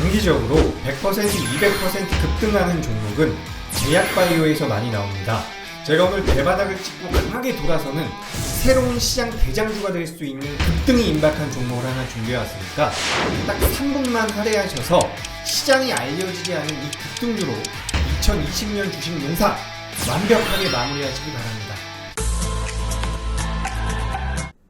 단기적으로 100%, 200% 급등하는 종목은 제약바이오에서 많이 나옵니다. 제가 오늘 대바닥을 찍고 강하게 돌아서는 새로운 시장 대장주가 될 수 있는 급등이 임박한 종목을 하나 준비해왔으니까 딱 3분만 할애하셔서 시장이 알려지지 않은 이 급등주로 2020년 주식 농사 완벽하게 마무리하시기 바랍니다.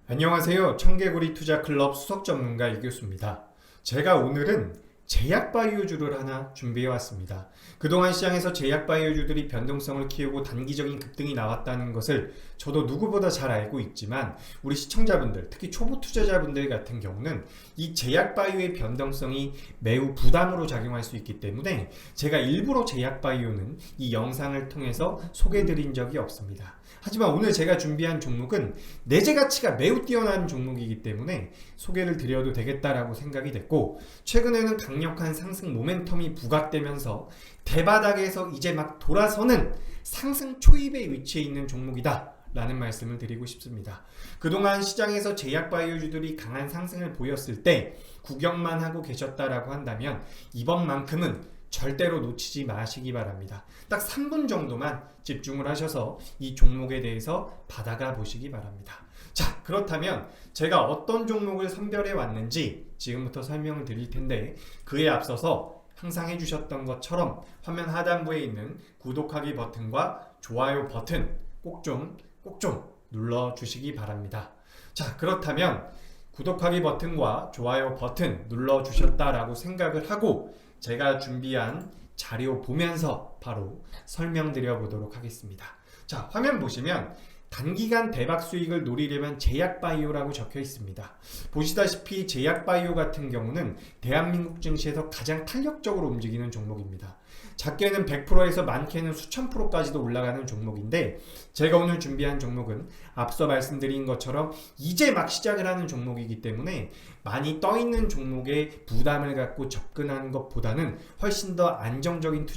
안녕하세요. 청개구리 투자클럽 수석 전문가 이교수입니다. 제가 오늘은 제약바이오주를 하나 준비해왔습니다. 그동안 시장에서 제약바이오주들이 변동성을 키우고 단기적인 급등이 나왔다는 것을 저도 누구보다 잘 알고 있지만 우리 시청자분들, 특히 초보 투자자분들 같은 경우는 이 제약바이오의 변동성이 매우 부담으로 작용할 수 있기 때문에 제가 일부러 제약바이오는 이 영상을 통해서 소개해드린 적이 없습니다. 하지만 오늘 제가 준비한 종목은 내재 가치가 매우 뛰어난 종목이기 때문에 소개를 드려도 되겠다라고 생각이 됐고, 최근에는 강력한 상승 모멘텀이 부각되면서 대바닥에서 이제 막 돌아서는 상승 초입에 위치해 있는 종목이다 라는 말씀을 드리고 싶습니다. 그동안 시장에서 제약바이오주들이 강한 상승을 보였을 때 구경만 하고 계셨다라고 한다면 이번만큼은 절대로 놓치지 마시기 바랍니다. 딱 3분 정도만 집중을 하셔서 이 종목에 대해서 받아가 보시기 바랍니다. 자, 그렇다면 제가 어떤 종목을 선별해 왔는지 지금부터 설명을 드릴 텐데, 그에 앞서서 항상 해주셨던 것처럼 화면 하단부에 있는 구독하기 버튼과 좋아요 버튼 꼭 좀 눌러주시기 바랍니다. 자, 그렇다면 구독하기 버튼과 좋아요 버튼 눌러주셨다라고 생각을 하고 제가 준비한 자료 보면서 바로 설명드려 보도록 하겠습니다. 자, 화면 보시면 단기간 대박 수익을 노리려면 제약바이오라고 적혀 있습니다. 보시다시피 제약바이오 같은 경우는 대한민국 증시에서 가장 탄력적으로 움직이는 종목입니다. 작게는 100%에서 많게는 수천 %까지도 올라가는 종목인데, 제가 오늘 준비한 종목은 앞서 말씀드린 것처럼 이제 막 시작을 하는 종목이기 때문에 많이 떠있는 종목에 부담을 갖고 접근하는 것보다는 훨씬 더 안정적인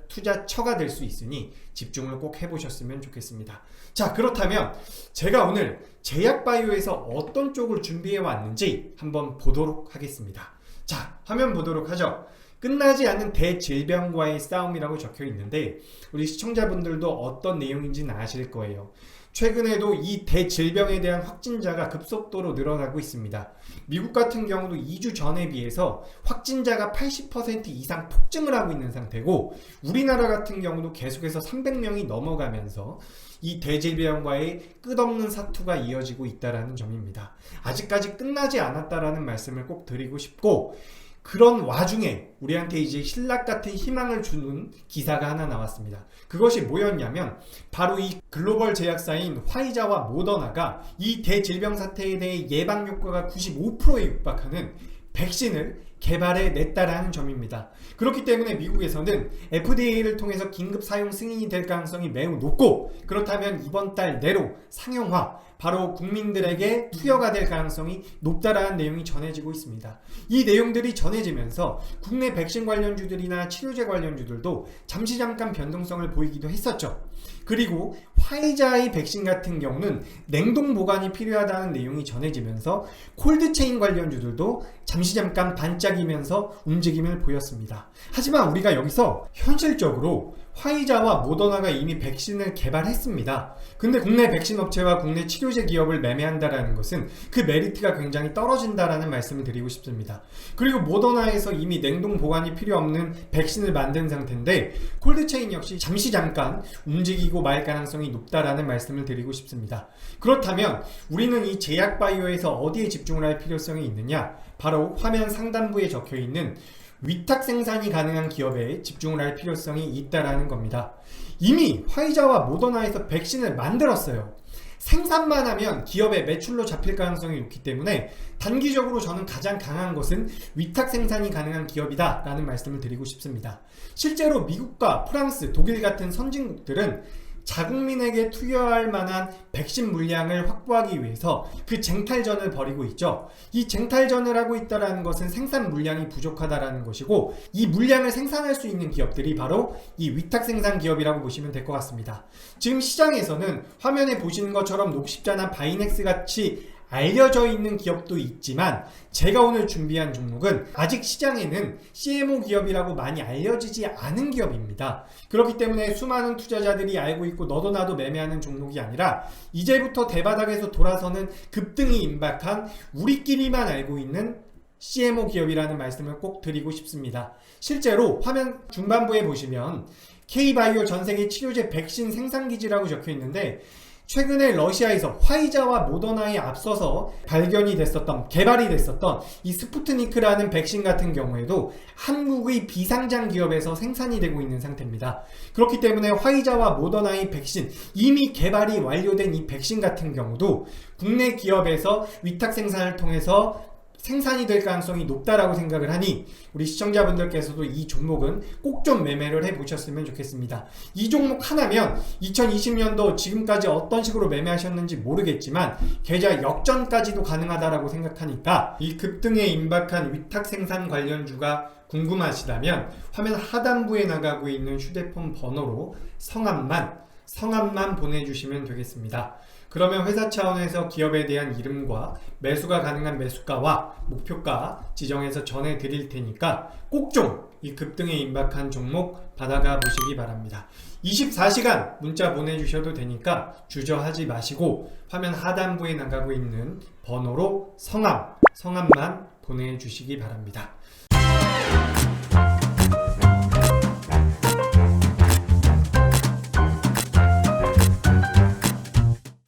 투자처가 될 수 있으니 집중을 꼭 해보셨으면 좋겠습니다. 자, 그렇다면 제가 오늘 제약바이오에서 어떤 쪽을 준비해 왔는지 한번 보도록 하겠습니다. 자, 화면 보도록 하죠. 끝나지 않는 대질병과의 싸움이라고 적혀 있는데 우리 시청자분들도 어떤 내용인지는 아실 거예요. 최근에도 이 대질병에 대한 확진자가 급속도로 늘어나고 있습니다. 미국 같은 경우도 2주 전에 비해서 확진자가 80% 이상 폭증을 하고 있는 상태고, 우리나라 같은 경우도 계속해서 300명이 넘어가면서 이 대질병과의 끝없는 사투가 이어지고 있다는 점입니다. 아직까지 끝나지 않았다라는 말씀을 꼭 드리고 싶고, 그런 와중에 우리한테 이제 신락 같은 희망을 주는 기사가 하나 나왔습니다. 그것이 뭐였냐면 바로 이 글로벌 제약사인 화이자와 모더나가 이 대질병 사태에 대해 예방 효과가 95%에 육박하는 백신을 개발해 냈다라는 점입니다. 그렇기 때문에 미국에서는 FDA를 통해서 긴급 사용 승인이 될 가능성이 매우 높고, 그렇다면 이번 달 내로 상용화, 바로 국민들에게 투여가 될 가능성이 높다라는 내용이 전해지고 있습니다. 이 내용들이 전해지면서 국내 백신 관련주들이나 치료제 관련주들도 잠깐 변동성을 보이기도 했었죠. 그리고 화이자의 백신 같은 경우는 냉동 보관이 필요하다는 내용이 전해지면서 콜드체인 관련주들도 잠깐 반짝이면서 움직임을 보였습니다. 하지만 우리가 여기서 현실적으로 화이자와 모더나가 이미 백신을 개발했습니다. 근데 국내 백신 업체와 국내 치료제 기업을 매매한다라는 것은 그 메리트가 굉장히 떨어진다라는 말씀을 드리고 싶습니다. 그리고 모더나에서 이미 냉동 보관이 필요 없는 백신을 만든 상태인데 콜드체인 역시 잠깐 움직이고 말 가능성이 높다라는 말씀을 드리고 싶습니다. 그렇다면 우리는 이 제약바이오에서 어디에 집중을 할 필요성이 있느냐? 바로 화면 상단부에 적혀 있는 위탁 생산이 가능한 기업에 집중을 할 필요성이 있다라는 겁니다. 이미 화이자와 모더나에서 백신을 만들었어요. 생산만 하면 기업의 매출로 잡힐 가능성이 높기 때문에 단기적으로 저는 가장 강한 것은 위탁 생산이 가능한 기업이다 라는 말씀을 드리고 싶습니다. 실제로 미국과 프랑스, 독일 같은 선진국들은 자국민에게 투여할 만한 백신 물량을 확보하기 위해서 그 쟁탈전을 벌이고 있죠. 이 쟁탈전을 하고 있다는 것은 생산 물량이 부족하다는 것이고, 이 물량을 생산할 수 있는 기업들이 바로 이 위탁 생산 기업이라고 보시면 될 것 같습니다. 지금 시장에서는 화면에 보시는 것처럼 녹십자나 바이넥스 같이 알려져 있는 기업도 있지만 제가 오늘 준비한 종목은 아직 시장에는 CMO 기업이라고 많이 알려지지 않은 기업입니다. 그렇기 때문에 수많은 투자자들이 알고 있고 너도 나도 매매하는 종목이 아니라 이제부터 대바닥에서 돌아서는 급등이 임박한 우리끼리만 알고 있는 CMO 기업이라는 말씀을 꼭 드리고 싶습니다. 실제로 화면 중반부에 보시면 K바이오 전세계 치료제 백신 생산기지라고 적혀 있는데 최근에 러시아에서 화이자와 모더나에 앞서서 발견이 됐었던, 개발이 됐었던 이 스푸트니크라는 백신 같은 경우에도 한국의 비상장 기업에서 생산이 되고 있는 상태입니다. 그렇기 때문에 화이자와 모더나의 백신, 이미 개발이 완료된 이 백신 같은 경우도 국내 기업에서 위탁 생산을 통해서 생산이 될 가능성이 높다라고 생각을 하니 우리 시청자분들께서도 이 종목은 꼭 좀 매매를 해보셨으면 좋겠습니다. 이 종목 하나면 2020년도 지금까지 어떤 식으로 매매하셨는지 모르겠지만 계좌 역전까지도 가능하다라고 생각하니까 이 급등에 임박한 위탁 생산 관련주가 궁금하시다면 화면 하단부에 나가고 있는 휴대폰 번호로 성함만 보내주시면 되겠습니다. 그러면 회사 차원에서 기업에 대한 이름과 매수가 가능한 매수가와 목표가 지정해서 전해드릴 테니까 꼭 좀 이 급등에 임박한 종목 받아가 보시기 바랍니다. 24시간 문자 보내주셔도 되니까 주저하지 마시고 화면 하단부에 나가고 있는 번호로 성함만 보내주시기 바랍니다.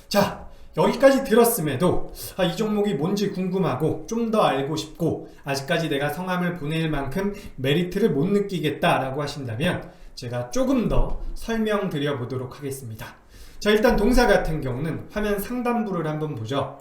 자, 여기까지 들었음에도 이 종목이 뭔지 궁금하고 좀 더 알고 싶고 아직까지 내가 성함을 보낼 만큼 메리트를 못 느끼겠다라고 하신다면 제가 조금 더 설명드려 보도록 하겠습니다. 자, 일단 동사 같은 경우는 화면 상단부를 한번 보죠.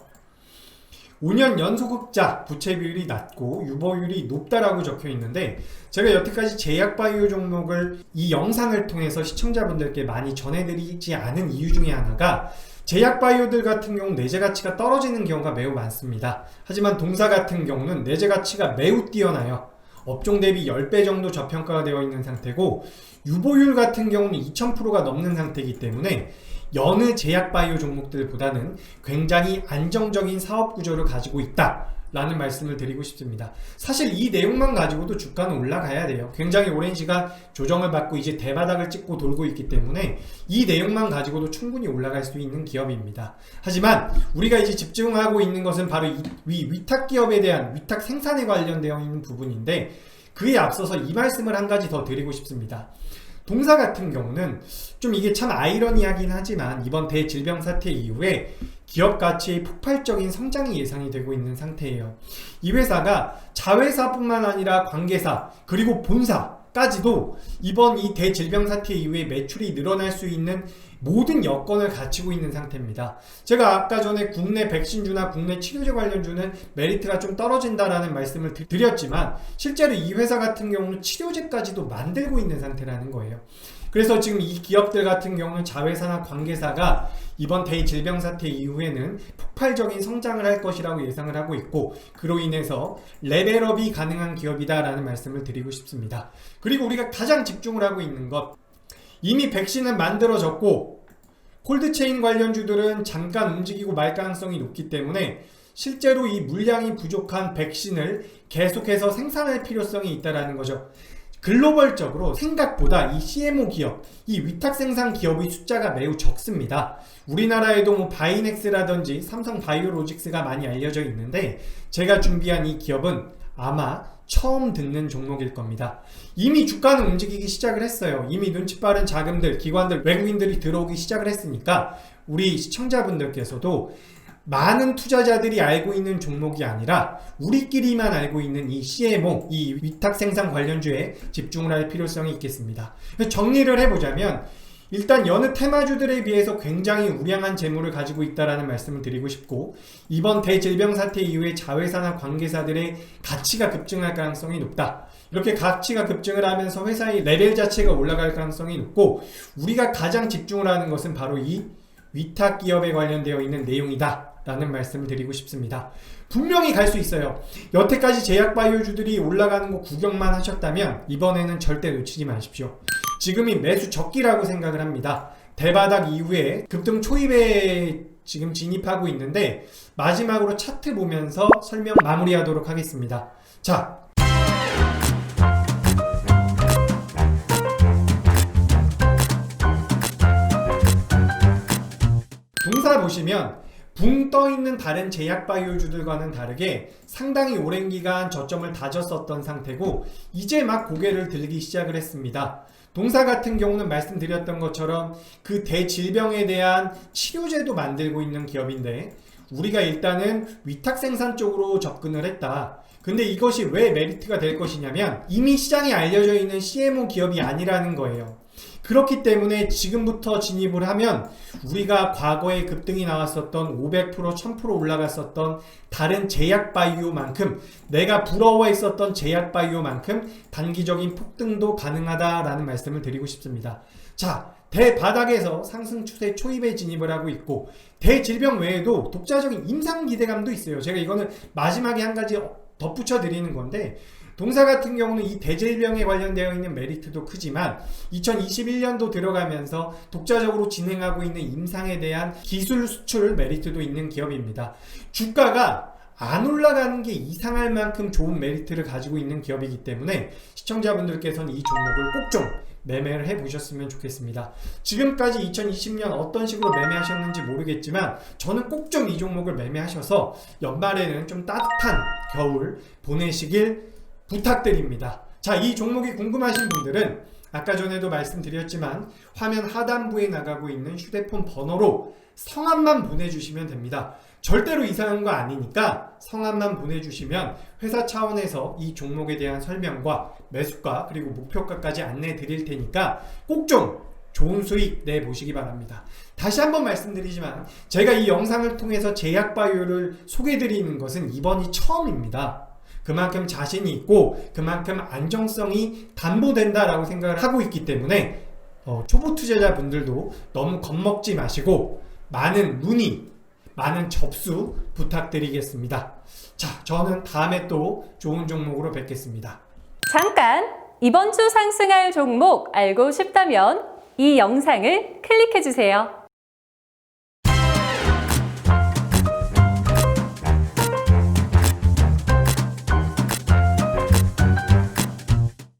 5년 연소극자 부채 비율이 낮고 유보율이 높다라고 적혀 있는데 제가 여태까지 제약바이오 종목을 이 영상을 통해서 시청자분들께 많이 전해드리지 않은 이유 중에 하나가 제약바이오들 같은 경우는 내재 가치가 떨어지는 경우가 매우 많습니다. 하지만 동사 같은 경우는 내재 가치가 매우 뛰어나요. 업종 대비 10배 정도 저평가가 되어 있는 상태고 유보율 같은 경우는 2000%가 넘는 상태이기 때문에 여느 제약바이오 종목들보다는 굉장히 안정적인 사업 구조를 가지고 있다 라는 말씀을 드리고 싶습니다. 사실 이 내용만 가지고도 주가는 올라가야 돼요. 굉장히 오랜 시간 조정을 받고 이제 대바닥을 찍고 돌고 있기 때문에 이 내용만 가지고도 충분히 올라갈 수 있는 기업입니다. 하지만 우리가 이제 집중하고 있는 것은 바로 이 위탁 기업에 대한 위탁 생산에 관련되어 있는 부분인데 그에 앞서서 이 말씀을 한 가지 더 드리고 싶습니다. 동사 같은 경우는 좀 이게 참 아이러니하긴 하지만 이번 대질병 사태 이후에 기업 가치의 폭발적인 성장이 예상이 되고 있는 상태예요. 이 회사가 자회사뿐만 아니라 관계사 그리고 본사까지도 이번 이 대질병 사태 이후에 매출이 늘어날 수 있는 모든 여건을 갖추고 있는 상태입니다. 제가 아까 전에 국내 백신주나 국내 치료제 관련주는 메리트가 좀 떨어진다라는 말씀을 드렸지만 실제로 이 회사 같은 경우는 치료제까지도 만들고 있는 상태라는 거예요. 그래서 지금 이 기업들 같은 경우는 자회사나 관계사가 이번 대질병 사태 이후에는 폭발적인 성장을 할 것이라고 예상을 하고 있고 그로 인해서 레벨업이 가능한 기업이다라는 말씀을 드리고 싶습니다. 그리고 우리가 가장 집중을 하고 있는 것 이미 백신은 만들어졌고 콜드체인 관련주들은 잠깐 움직이고 말 가능성이 높기 때문에 실제로 이 물량이 부족한 백신을 계속해서 생산할 필요성이 있다는 거죠. 글로벌적으로 생각보다 이 CMO 기업, 이 위탁 생산 기업의 숫자가 매우 적습니다. 우리나라에도 뭐 바이넥스라든지 삼성 바이오로직스가 많이 알려져 있는데 제가 준비한 이 기업은 아마 처음 듣는 종목일 겁니다. 이미 주가는 움직이기 시작을 했어요. 이미 눈치 빠른 자금들, 기관들, 외국인들이 들어오기 시작을 했으니까 우리 시청자분들께서도 많은 투자자들이 알고 있는 종목이 아니라 우리끼리만 알고 있는 이 CMO, 이 위탁 생산 관련주에 집중을 할 필요성이 있겠습니다. 정리를 해보자면 일단 여느 테마주들에 비해서 굉장히 우량한 재물을 가지고 있다는 말씀을 드리고 싶고 이번 대질병 사태 이후에 자회사나 관계사들의 가치가 급증할 가능성이 높다. 이렇게 가치가 급증을 하면서 회사의 레벨 자체가 올라갈 가능성이 높고 우리가 가장 집중을 하는 것은 바로 이 위탁 기업에 관련되어 있는 내용이다 라는 말씀을 드리고 싶습니다. 분명히 갈 수 있어요. 여태까지 제약바이오주들이 올라가는 거 구경만 하셨다면 이번에는 절대 놓치지 마십시오. 지금이 매수 적기라고 생각을 합니다. 대바닥 이후에 급등 초입에 지금 진입하고 있는데 마지막으로 차트 보면서 설명 마무리하도록 하겠습니다. 자, 동사 보시면 붕 떠있는 다른 제약바이오주들과는 다르게 상당히 오랜 기간 저점을 다졌었던 상태고 이제 막 고개를 들기 시작을 했습니다. 동사 같은 경우는 말씀드렸던 것처럼 그 대질병에 대한 치료제도 만들고 있는 기업인데 우리가 일단은 위탁 생산 쪽으로 접근을 했다. 근데 이것이 왜 메리트가 될 것이냐면 이미 시장에 알려져 있는 CMO 기업이 아니라는 거예요. 그렇기 때문에 지금부터 진입을 하면 우리가 과거에 급등이 나왔었던 500%, 1000% 올라갔었던 다른 제약바이오만큼 내가 부러워했었던 제약바이오만큼 단기적인 폭등도 가능하다라는 말씀을 드리고 싶습니다. 자, 대바닥에서 상승 추세 초입에 진입을 하고 있고 대질병 외에도 독자적인 임상 기대감도 있어요. 제가 이거는 마지막에 한 가지 덧붙여 드리는 건데 동사 같은 경우는 이 대질병에 관련되어 있는 메리트도 크지만 2021년도 들어가면서 독자적으로 진행하고 있는 임상에 대한 기술 수출 메리트도 있는 기업입니다. 주가가 안 올라가는 게 이상할 만큼 좋은 메리트를 가지고 있는 기업이기 때문에 시청자분들께서는 이 종목을 꼭 좀 매매를 해보셨으면 좋겠습니다. 지금까지 2020년 어떤 식으로 매매하셨는지 모르겠지만 저는 꼭 좀 이 종목을 매매하셔서 연말에는 좀 따뜻한 겨울 보내시길 부탁드립니다. 자, 이 종목이 궁금하신 분들은 아까 전에도 말씀드렸지만 화면 하단부에 나가고 있는 휴대폰 번호로 성함만 보내주시면 됩니다. 절대로 이상한 거 아니니까 성함만 보내주시면 회사 차원에서 이 종목에 대한 설명과 매수가 그리고 목표가까지 안내해 드릴 테니까 꼭 좀 좋은 수익 내보시기 바랍니다. 다시 한번 말씀드리지만 제가 이 영상을 통해서 제약바이오를 소개해 드리는 것은 이번이 처음입니다. 그만큼 자신이 있고 그만큼 안정성이 담보된다라고 생각을 하고 있기 때문에 초보 투자자분들도 너무 겁먹지 마시고 많은 문의, 많은 접수 부탁드리겠습니다. 자, 저는 다음에 또 좋은 종목으로 뵙겠습니다. 잠깐! 이번 주 상승할 종목 알고 싶다면 이 영상을 클릭해 주세요.